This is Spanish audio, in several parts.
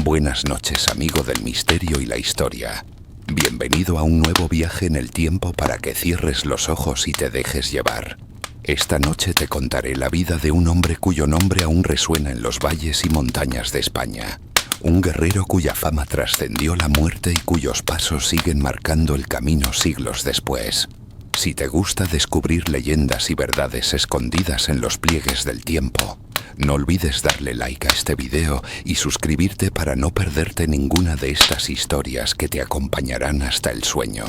Buenas noches, amigo del misterio y la historia. Bienvenido a un nuevo viaje en el tiempo para que cierres los ojos y te dejes llevar. Esta noche te contaré la vida de un hombre cuyo nombre aún resuena en los valles y montañas de España. Un guerrero cuya fama trascendió la muerte y cuyos pasos siguen marcando el camino siglos después. Si te gusta descubrir leyendas y verdades escondidas en los pliegues del tiempo, no olvides darle like a este video y suscribirte para no perderte ninguna de estas historias que te acompañarán hasta el sueño.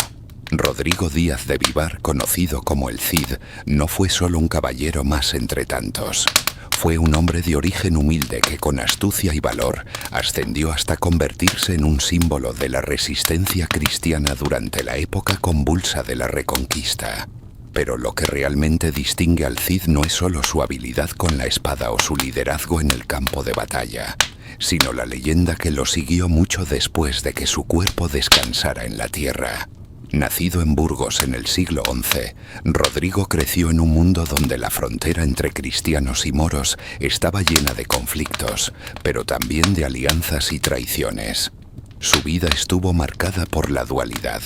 Rodrigo Díaz de Vivar, conocido como el Cid, no fue solo un caballero más entre tantos. Fue un hombre de origen humilde que con astucia y valor ascendió hasta convertirse en un símbolo de la resistencia cristiana durante la época convulsa de la Reconquista. Pero lo que realmente distingue al Cid no es solo su habilidad con la espada o su liderazgo en el campo de batalla, sino la leyenda que lo siguió mucho después de que su cuerpo descansara en la tierra. Nacido en Burgos en el siglo XI, Rodrigo creció en un mundo donde la frontera entre cristianos y moros estaba llena de conflictos, pero también de alianzas y traiciones. Su vida estuvo marcada por la dualidad.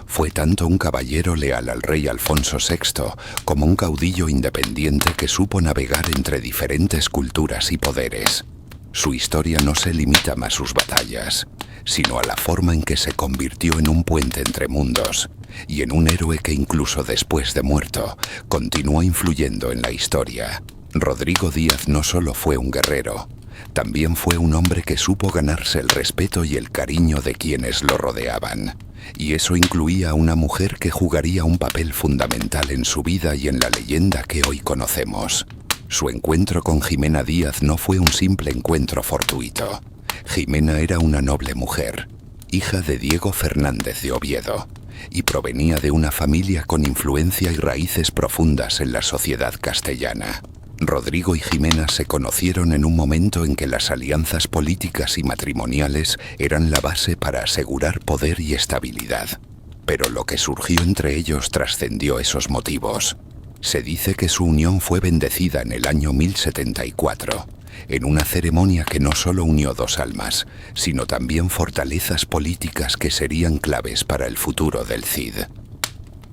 Fue tanto un caballero leal al rey Alfonso VI como un caudillo independiente que supo navegar entre diferentes culturas y poderes. Su historia no se limita más a sus batallas, sino a la forma en que se convirtió en un puente entre mundos y en un héroe que incluso después de muerto continuó influyendo en la historia. Rodrigo Díaz no solo fue un guerrero, también fue un hombre que supo ganarse el respeto y el cariño de quienes lo rodeaban. Y eso incluía a una mujer que jugaría un papel fundamental en su vida y en la leyenda que hoy conocemos. Su encuentro con Jimena Díaz no fue un simple encuentro fortuito. Jimena era una noble mujer, hija de Diego Fernández de Oviedo, y provenía de una familia con influencia y raíces profundas en la sociedad castellana. Rodrigo y Jimena se conocieron en un momento en que las alianzas políticas y matrimoniales eran la base para asegurar poder y estabilidad. Pero lo que surgió entre ellos trascendió esos motivos. Se dice que su unión fue bendecida en el año 1074, en una ceremonia que no solo unió dos almas, sino también fortalezas políticas que serían claves para el futuro del Cid.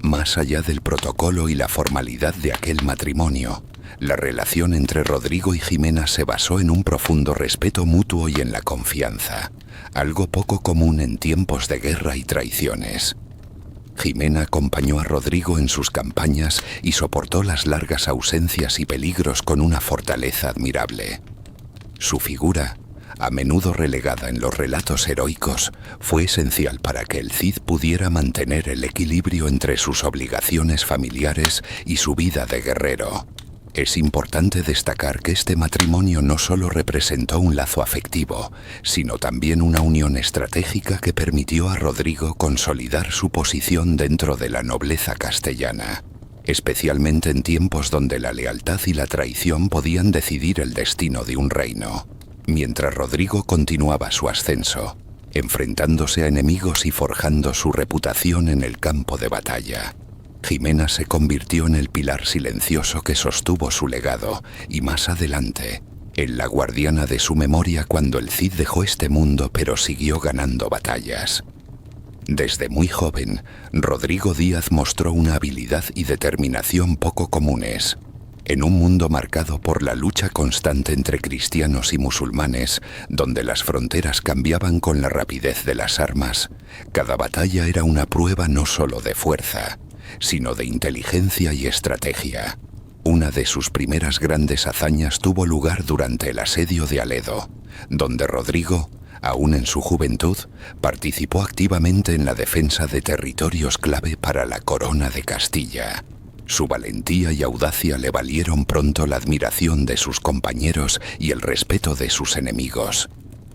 Más allá del protocolo y la formalidad de aquel matrimonio, la relación entre Rodrigo y Jimena se basó en un profundo respeto mutuo y en la confianza, algo poco común en tiempos de guerra y traiciones. Jimena acompañó a Rodrigo en sus campañas y soportó las largas ausencias y peligros con una fortaleza admirable. Su figura, a menudo relegada en los relatos heroicos, fue esencial para que el Cid pudiera mantener el equilibrio entre sus obligaciones familiares y su vida de guerrero. Es importante destacar que este matrimonio no solo representó un lazo afectivo, sino también una unión estratégica que permitió a Rodrigo consolidar su posición dentro de la nobleza castellana, especialmente en tiempos donde la lealtad y la traición podían decidir el destino de un reino. Mientras Rodrigo continuaba su ascenso, enfrentándose a enemigos y forjando su reputación en el campo de batalla, Jimena se convirtió en el pilar silencioso que sostuvo su legado y más adelante, en la guardiana de su memoria cuando el Cid dejó este mundo pero siguió ganando batallas. Desde muy joven, Rodrigo Díaz mostró una habilidad y determinación poco comunes. En un mundo marcado por la lucha constante entre cristianos y musulmanes, donde las fronteras cambiaban con la rapidez de las armas, cada batalla era una prueba no solo de fuerza, sino de inteligencia y estrategia. Una de sus primeras grandes hazañas tuvo lugar durante el asedio de Aledo, donde Rodrigo, aún en su juventud, participó activamente en la defensa de territorios clave para la corona de Castilla. Su valentía y audacia le valieron pronto la admiración de sus compañeros y el respeto de sus enemigos.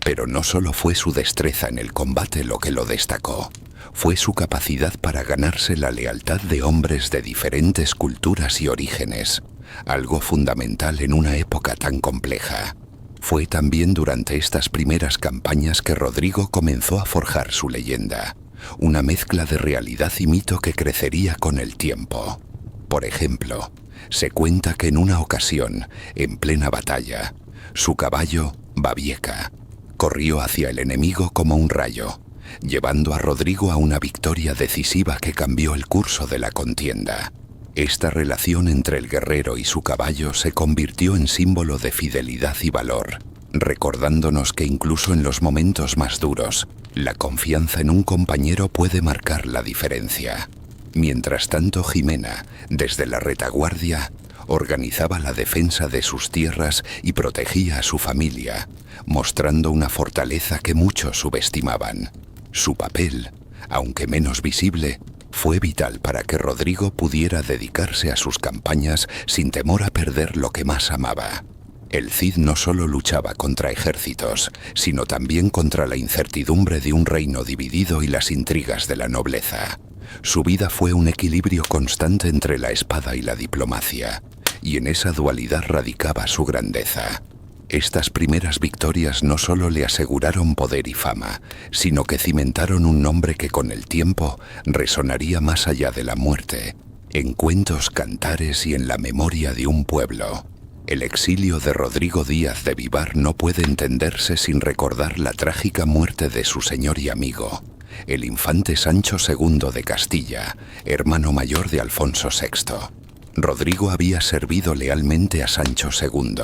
Pero no solo fue su destreza en el combate lo que lo destacó, fue su capacidad para ganarse la lealtad de hombres de diferentes culturas y orígenes, algo fundamental en una época tan compleja. Fue también durante estas primeras campañas que Rodrigo comenzó a forjar su leyenda, una mezcla de realidad y mito que crecería con el tiempo. Por ejemplo, se cuenta que en una ocasión, en plena batalla, su caballo, Babieca, corrió hacia el enemigo como un rayo, llevando a Rodrigo a una victoria decisiva que cambió el curso de la contienda. Esta relación entre el guerrero y su caballo se convirtió en símbolo de fidelidad y valor, recordándonos que incluso en los momentos más duros, la confianza en un compañero puede marcar la diferencia. Mientras tanto, Jimena, desde la retaguardia, organizaba la defensa de sus tierras y protegía a su familia, mostrando una fortaleza que muchos subestimaban. Su papel, aunque menos visible, fue vital para que Rodrigo pudiera dedicarse a sus campañas sin temor a perder lo que más amaba. El Cid no solo luchaba contra ejércitos, sino también contra la incertidumbre de un reino dividido y las intrigas de la nobleza. Su vida fue un equilibrio constante entre la espada y la diplomacia, y en esa dualidad radicaba su grandeza. Estas primeras victorias no solo le aseguraron poder y fama, sino que cimentaron un nombre que con el tiempo resonaría más allá de la muerte, en cuentos, cantares y en la memoria de un pueblo. El exilio de Rodrigo Díaz de Vivar no puede entenderse sin recordar la trágica muerte de su señor y amigo, el infante Sancho II de Castilla, hermano mayor de Alfonso VI. Rodrigo había servido lealmente a Sancho II,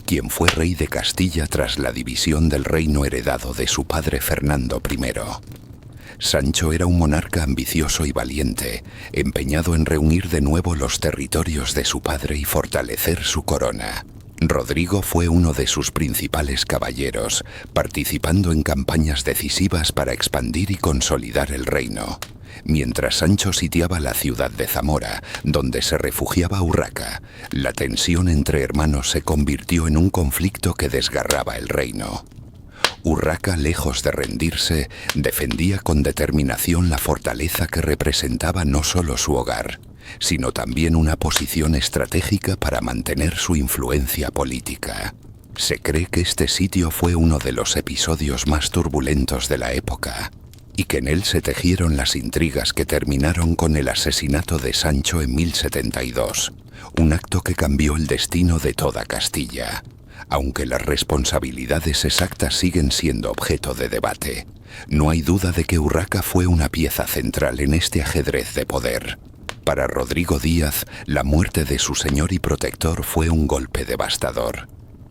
quien fue rey de Castilla tras la división del reino heredado de su padre Fernando I. Sancho era un monarca ambicioso y valiente, empeñado en reunir de nuevo los territorios de su padre y fortalecer su corona. Rodrigo fue uno de sus principales caballeros, participando en campañas decisivas para expandir y consolidar el reino. Mientras Sancho sitiaba la ciudad de Zamora, donde se refugiaba Urraca, la tensión entre hermanos se convirtió en un conflicto que desgarraba el reino. Urraca, lejos de rendirse, defendía con determinación la fortaleza que representaba no solo su hogar, sino también una posición estratégica para mantener su influencia política. Se cree que este sitio fue uno de los episodios más turbulentos de la época, y que en él se tejieron las intrigas que terminaron con el asesinato de Sancho en 1072, un acto que cambió el destino de toda Castilla. Aunque las responsabilidades exactas siguen siendo objeto de debate, no hay duda de que Urraca fue una pieza central en este ajedrez de poder. Para Rodrigo Díaz, la muerte de su señor y protector fue un golpe devastador.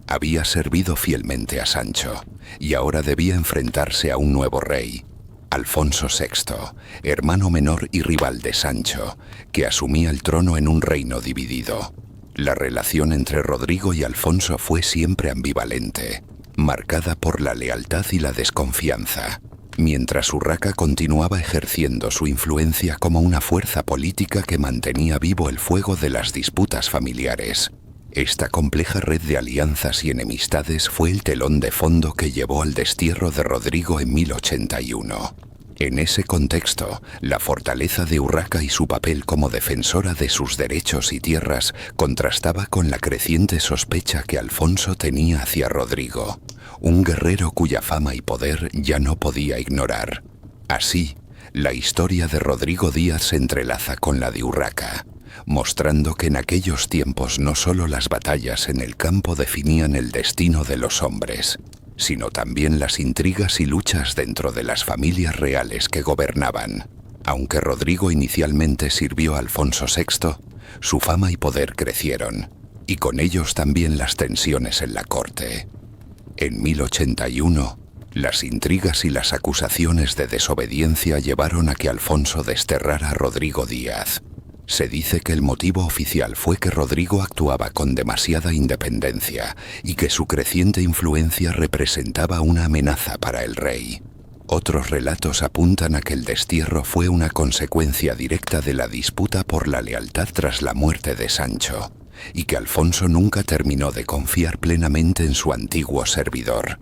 Había servido fielmente a Sancho, y ahora debía enfrentarse a un nuevo rey, Alfonso VI, hermano menor y rival de Sancho, que asumía el trono en un reino dividido. La relación entre Rodrigo y Alfonso fue siempre ambivalente, marcada por la lealtad y la desconfianza, mientras Urraca continuaba ejerciendo su influencia como una fuerza política que mantenía vivo el fuego de las disputas familiares. Esta compleja red de alianzas y enemistades fue el telón de fondo que llevó al destierro de Rodrigo en 1081. En ese contexto, la fortaleza de Urraca y su papel como defensora de sus derechos y tierras contrastaba con la creciente sospecha que Alfonso tenía hacia Rodrigo, un guerrero cuya fama y poder ya no podía ignorar. Así, la historia de Rodrigo Díaz se entrelaza con la de Urraca, mostrando que en aquellos tiempos no solo las batallas en el campo definían el destino de los hombres, sino también las intrigas y luchas dentro de las familias reales que gobernaban. Aunque Rodrigo inicialmente sirvió a Alfonso VI, su fama y poder crecieron, y con ellos también las tensiones en la corte. En 1081, las intrigas y las acusaciones de desobediencia llevaron a que Alfonso desterrara a Rodrigo Díaz. Se dice que el motivo oficial fue que Rodrigo actuaba con demasiada independencia y que su creciente influencia representaba una amenaza para el rey. Otros relatos apuntan a que el destierro fue una consecuencia directa de la disputa por la lealtad tras la muerte de Sancho, y que Alfonso nunca terminó de confiar plenamente en su antiguo servidor.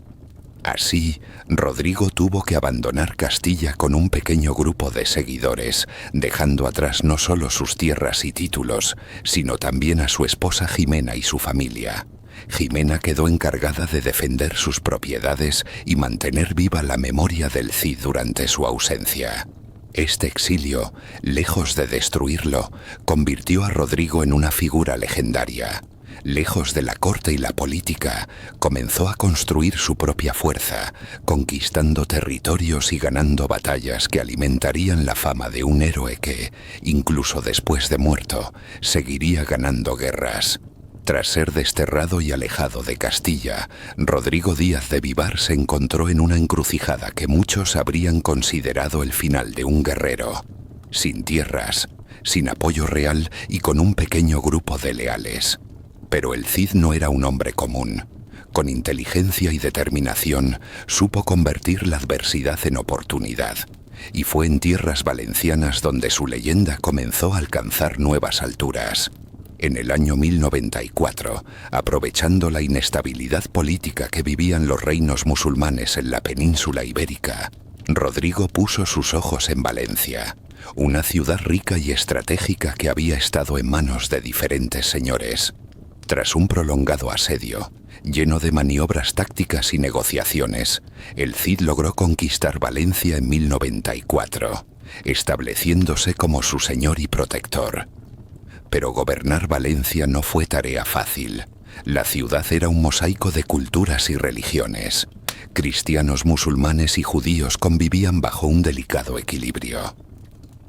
Así, Rodrigo tuvo que abandonar Castilla con un pequeño grupo de seguidores, dejando atrás no solo sus tierras y títulos, sino también a su esposa Jimena y su familia. Jimena quedó encargada de defender sus propiedades y mantener viva la memoria del Cid durante su ausencia. Este exilio, lejos de destruirlo, convirtió a Rodrigo en una figura legendaria. lejos de la corte y la política, comenzó a construir su propia fuerza, conquistando territorios y ganando batallas que alimentarían la fama de un héroe que, incluso después de muerto, seguiría ganando guerras. Tras ser desterrado y alejado de Castilla, Rodrigo Díaz de Vivar se encontró en una encrucijada que muchos habrían considerado el final de un guerrero. Sin tierras, sin apoyo real y con un pequeño grupo de leales. Pero el Cid no era un hombre común. Con inteligencia y determinación, supo convertir la adversidad en oportunidad. Y fue en tierras valencianas donde su leyenda comenzó a alcanzar nuevas alturas. En el año 1094, aprovechando la inestabilidad política que vivían los reinos musulmanes en la península ibérica, Rodrigo puso sus ojos en Valencia, una ciudad rica y estratégica que había estado en manos de diferentes señores. Tras un prolongado asedio, lleno de maniobras tácticas y negociaciones, el Cid logró conquistar Valencia en 1094, estableciéndose como su señor y protector. Pero gobernar Valencia no fue tarea fácil. La ciudad era un mosaico de culturas y religiones. Cristianos, musulmanes y judíos convivían bajo un delicado equilibrio.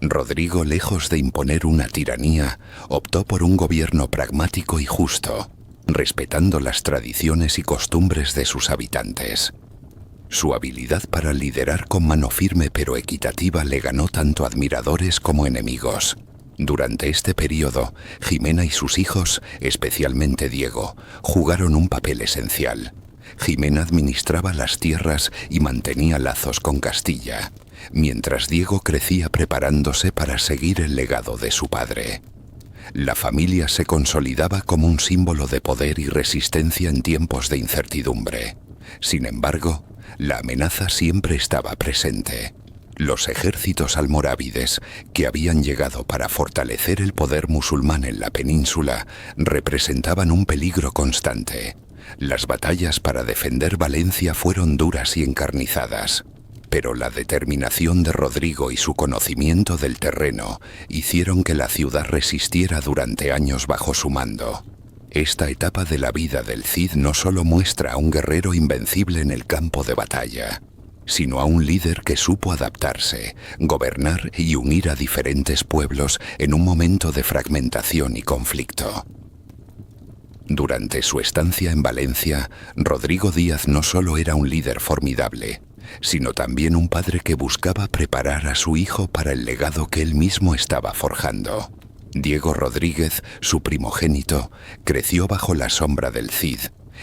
Rodrigo, lejos de imponer una tiranía, optó por un gobierno pragmático y justo, respetando las tradiciones y costumbres de sus habitantes. Su habilidad para liderar con mano firme pero equitativa le ganó tanto admiradores como enemigos. Durante este periodo, Jimena y sus hijos, especialmente Diego, jugaron un papel esencial. Jimena administraba las tierras y mantenía lazos con Castilla, mientras Diego crecía preparándose para seguir el legado de su padre. La familia se consolidaba como un símbolo de poder y resistencia en tiempos de incertidumbre. Sin embargo, la amenaza siempre estaba presente. Los ejércitos almorávides, que habían llegado para fortalecer el poder musulmán en la península, representaban un peligro constante. Las batallas para defender Valencia fueron duras y encarnizadas, pero la determinación de Rodrigo y su conocimiento del terreno hicieron que la ciudad resistiera durante años bajo su mando. Esta etapa de la vida del Cid no solo muestra a un guerrero invencible en el campo de batalla, sino a un líder que supo adaptarse, gobernar y unir a diferentes pueblos en un momento de fragmentación y conflicto. Durante su estancia en Valencia, Rodrigo Díaz no solo era un líder formidable, sino también un padre que buscaba preparar a su hijo para el legado que él mismo estaba forjando. Diego Rodríguez, su primogénito, creció bajo la sombra del Cid,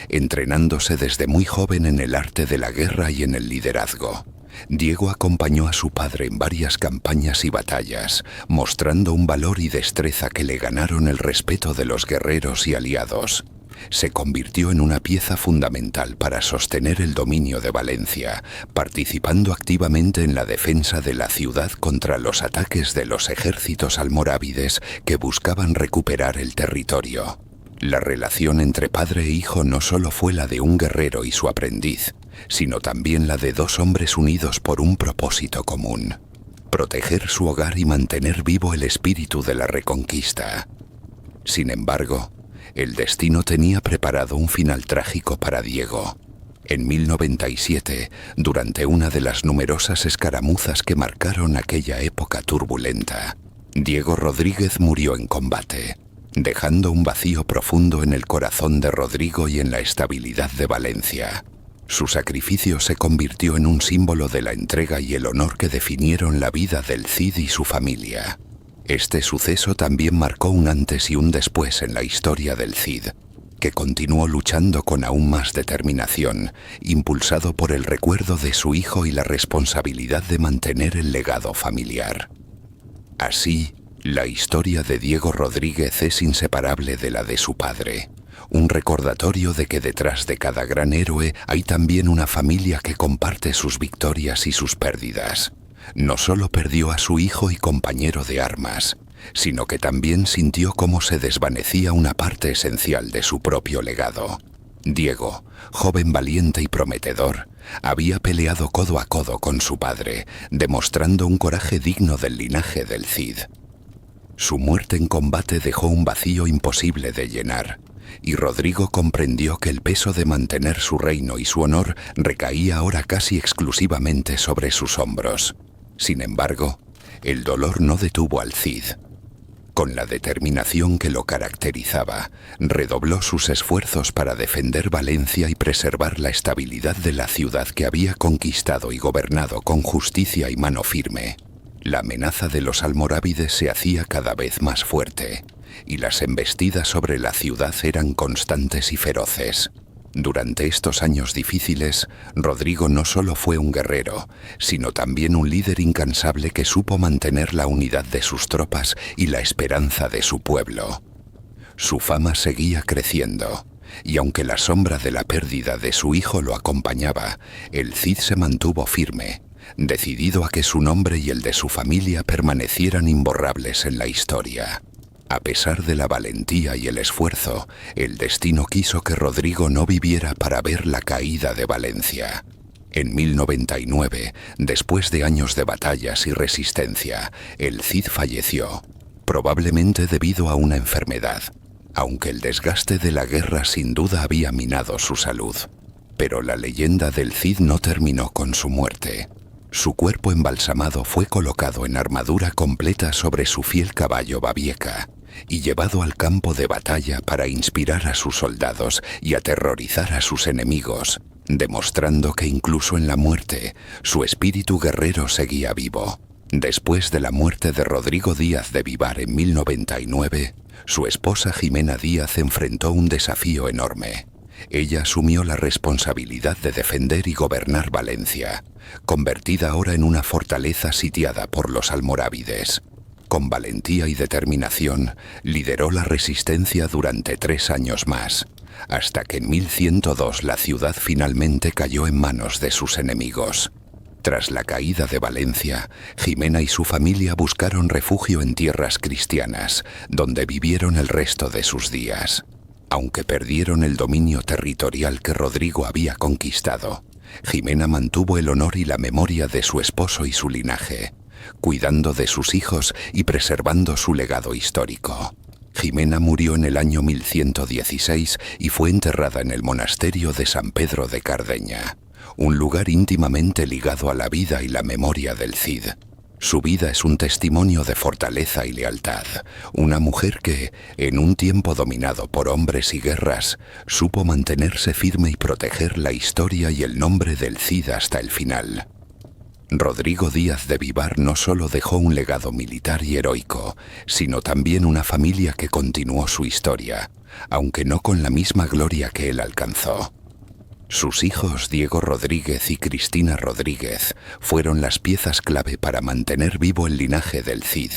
entrenándose desde muy joven en el arte de la guerra y en el liderazgo. Diego acompañó a su padre en varias campañas y batallas, mostrando un valor y destreza que le ganaron el respeto de los guerreros y aliados. Se convirtió en una pieza fundamental para sostener el dominio de Valencia, participando activamente en la defensa de la ciudad contra los ataques de los ejércitos almorávides que buscaban recuperar el territorio. La relación entre padre e hijo no solo fue la de un guerrero y su aprendiz, sino también la de dos hombres unidos por un propósito común: proteger su hogar y mantener vivo el espíritu de la reconquista. Sin embargo, el destino tenía preparado un final trágico para Diego. En 1097, durante una de las numerosas escaramuzas que marcaron aquella época turbulenta, Diego Rodríguez murió en combate, dejando un vacío profundo en el corazón de Rodrigo y en la estabilidad de Valencia. Su sacrificio se convirtió en un símbolo de la entrega y el honor que definieron la vida del Cid y su familia. Este suceso también marcó un antes y un después en la historia del Cid, que continuó luchando con aún más determinación, impulsado por el recuerdo de su hijo y la responsabilidad de mantener el legado familiar. Así, la historia de Diego Rodríguez es inseparable de la de su padre, un recordatorio de que detrás de cada gran héroe hay también una familia que comparte sus victorias y sus pérdidas. No solo perdió a su hijo y compañero de armas, sino que también sintió cómo se desvanecía una parte esencial de su propio legado. Diego, joven valiente y prometedor, había peleado codo a codo con su padre, demostrando un coraje digno del linaje del Cid. Su muerte en combate dejó un vacío imposible de llenar, y Rodrigo comprendió que el peso de mantener su reino y su honor recaía ahora casi exclusivamente sobre sus hombros. Sin embargo, el dolor no detuvo al Cid. Con la determinación que lo caracterizaba, redobló sus esfuerzos para defender Valencia y preservar la estabilidad de la ciudad que había conquistado y gobernado con justicia y mano firme. La amenaza de los almorávides se hacía cada vez más fuerte, y las embestidas sobre la ciudad eran constantes y feroces. Durante estos años difíciles, Rodrigo no solo fue un guerrero, sino también un líder incansable que supo mantener la unidad de sus tropas y la esperanza de su pueblo. Su fama seguía creciendo, y aunque la sombra de la pérdida de su hijo lo acompañaba, el Cid se mantuvo firme, decidido a que su nombre y el de su familia permanecieran imborrables en la historia. A pesar de la valentía y el esfuerzo, el destino quiso que Rodrigo no viviera para ver la caída de Valencia. En 1099, después de años de batallas y resistencia, el Cid falleció, probablemente debido a una enfermedad, aunque el desgaste de la guerra sin duda había minado su salud. Pero la leyenda del Cid no terminó con su muerte. Su cuerpo embalsamado fue colocado en armadura completa sobre su fiel caballo Babieca y llevado al campo de batalla para inspirar a sus soldados y aterrorizar a sus enemigos, demostrando que incluso en la muerte, su espíritu guerrero seguía vivo. Después de la muerte de Rodrigo Díaz de Vivar en 1099, su esposa Jimena Díaz enfrentó un desafío enorme. Ella asumió la responsabilidad de defender y gobernar Valencia, convertida ahora en una fortaleza sitiada por los almorávides. Con valentía y determinación, lideró la resistencia durante 3 años más, hasta que en 1102 la ciudad finalmente cayó en manos de sus enemigos. Tras la caída de Valencia, Jimena y su familia buscaron refugio en tierras cristianas, donde vivieron el resto de sus días. Aunque perdieron el dominio territorial que Rodrigo había conquistado, Jimena mantuvo el honor y la memoria de su esposo y su linaje, cuidando de sus hijos y preservando su legado histórico. Jimena murió en el año 1116 y fue enterrada en el monasterio de San Pedro de Cardeña, un lugar íntimamente ligado a la vida y la memoria del Cid. Su vida es un testimonio de fortaleza y lealtad, una mujer que, en un tiempo dominado por hombres y guerras, supo mantenerse firme y proteger la historia y el nombre del Cid hasta el final. Rodrigo Díaz de Vivar no solo dejó un legado militar y heroico, sino también una familia que continuó su historia, aunque no con la misma gloria que él alcanzó. Sus hijos Diego Rodríguez y Cristina Rodríguez fueron las piezas clave para mantener vivo el linaje del Cid,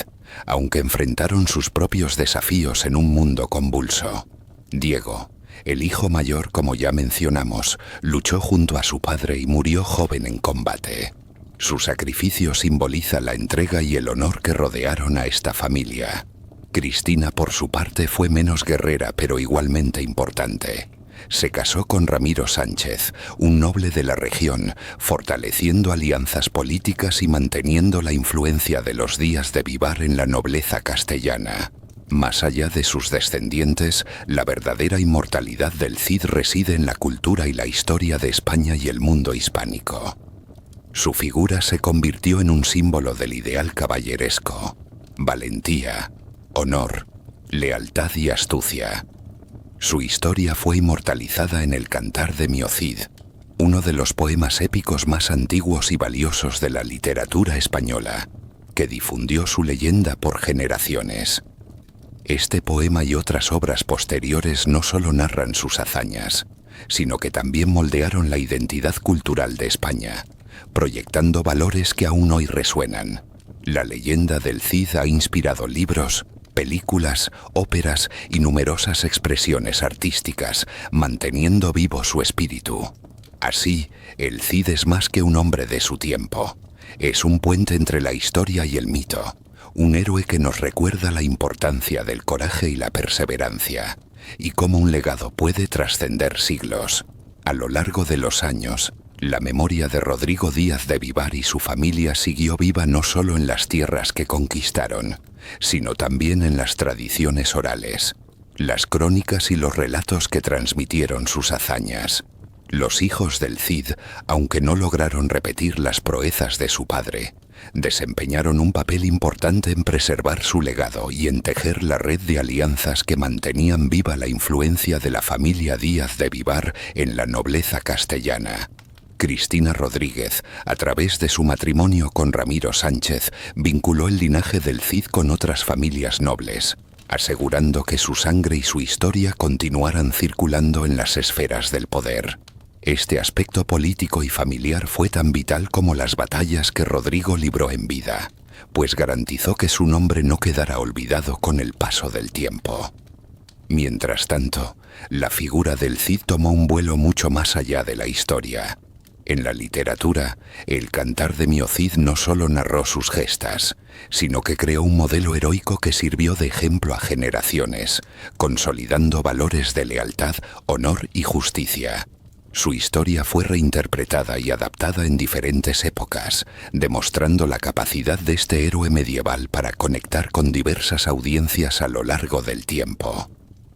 aunque enfrentaron sus propios desafíos en un mundo convulso. Diego, el hijo mayor, como ya mencionamos, luchó junto a su padre y murió joven en combate. Su sacrificio simboliza la entrega y el honor que rodearon a esta familia. Cristina, por su parte, fue menos guerrera pero igualmente importante. Se casó con Ramiro Sánchez, un noble de la región, fortaleciendo alianzas políticas y manteniendo la influencia de los Díaz de Vivar en la nobleza castellana. Más allá de sus descendientes, la verdadera inmortalidad del Cid reside en la cultura y la historia de España y el mundo hispánico. Su figura se convirtió en un símbolo del ideal caballeresco: valentía, honor, lealtad y astucia. Su historia fue inmortalizada en el Cantar de Mio Cid, uno de los poemas épicos más antiguos y valiosos de la literatura española, que difundió su leyenda por generaciones. Este poema y otras obras posteriores no solo narran sus hazañas, sino que también moldearon la identidad cultural de España, proyectando valores que aún hoy resuenan. La leyenda del Cid ha inspirado libros, películas, óperas y numerosas expresiones artísticas, manteniendo vivo su espíritu. Así, el Cid es más que un hombre de su tiempo. Es un puente entre la historia y el mito, un héroe que nos recuerda la importancia del coraje y la perseverancia, y cómo un legado puede trascender siglos. A lo largo de los años, la memoria de Rodrigo Díaz de Vivar y su familia siguió viva no solo en las tierras que conquistaron, sino también en las tradiciones orales. las crónicas y los relatos que transmitieron sus hazañas. Los hijos del Cid, aunque no lograron repetir las proezas de su padre, desempeñaron un papel importante en preservar su legado y en tejer la red de alianzas que mantenían viva la influencia de la familia Díaz de Vivar en la nobleza castellana. Cristina Rodríguez, a través de su matrimonio con Ramiro Sánchez, vinculó el linaje del Cid con otras familias nobles, asegurando que su sangre y su historia continuaran circulando en las esferas del poder. Este aspecto político y familiar fue tan vital como las batallas que Rodrigo libró en vida, pues garantizó que su nombre no quedara olvidado con el paso del tiempo. Mientras tanto, la figura del Cid tomó un vuelo mucho más allá de la historia. En la literatura, el Cantar de Mio Cid no solo narró sus gestas, sino que creó un modelo heroico que sirvió de ejemplo a generaciones, consolidando valores de lealtad, honor y justicia. Su historia fue reinterpretada y adaptada en diferentes épocas, demostrando la capacidad de este héroe medieval para conectar con diversas audiencias a lo largo del tiempo.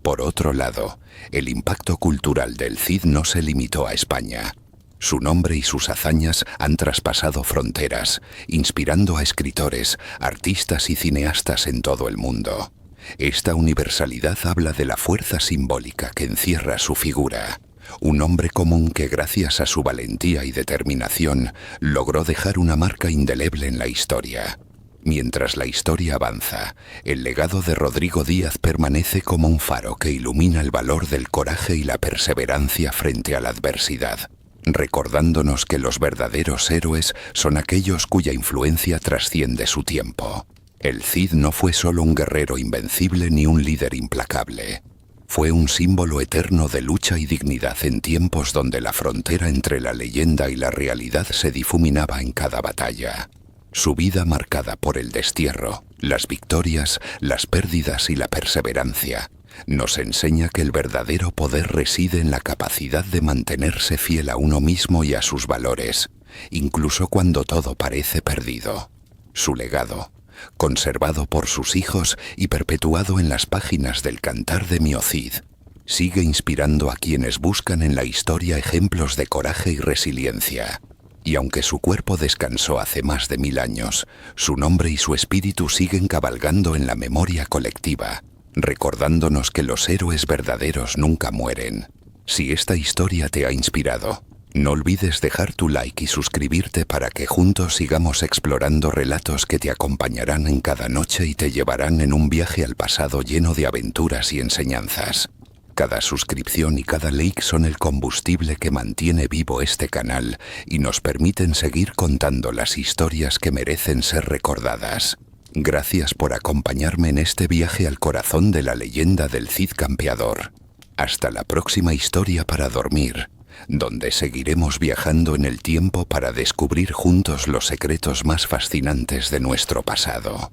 Por otro lado, el impacto cultural del Cid no se limitó a España. Su nombre y sus hazañas han traspasado fronteras, inspirando a escritores, artistas y cineastas en todo el mundo. Esta universalidad habla de la fuerza simbólica que encierra su figura. Un hombre común que, gracias a su valentía y determinación, logró dejar una marca indeleble en la historia. Mientras la historia avanza, el legado de Rodrigo Díaz permanece como un faro que ilumina el valor del coraje y la perseverancia frente a la adversidad, recordándonos que los verdaderos héroes son aquellos cuya influencia trasciende su tiempo. El Cid no fue solo un guerrero invencible ni un líder implacable. Fue un símbolo eterno de lucha y dignidad en tiempos donde la frontera entre la leyenda y la realidad se difuminaba en cada batalla. Su vida marcada por el destierro, las victorias, las pérdidas y la perseverancia, nos enseña que el verdadero poder reside en la capacidad de mantenerse fiel a uno mismo y a sus valores, incluso cuando todo parece perdido. Su legado, conservado por sus hijos y perpetuado en las páginas del Cantar de Mio Cid, sigue inspirando a quienes buscan en la historia ejemplos de coraje y resiliencia. Y aunque su cuerpo descansó hace más de 1000 años, su nombre y su espíritu siguen cabalgando en la memoria colectiva, recordándonos que los héroes verdaderos nunca mueren. Si esta historia te ha inspirado, no olvides dejar tu like y suscribirte para que juntos sigamos explorando relatos que te acompañarán en cada noche y te llevarán en un viaje al pasado lleno de aventuras y enseñanzas. Cada suscripción y cada like son el combustible que mantiene vivo este canal y nos permiten seguir contando las historias que merecen ser recordadas. Gracias por acompañarme en este viaje al corazón de la leyenda del Cid Campeador. Hasta la próxima historia para dormir, donde seguiremos viajando en el tiempo para descubrir juntos los secretos más fascinantes de nuestro pasado.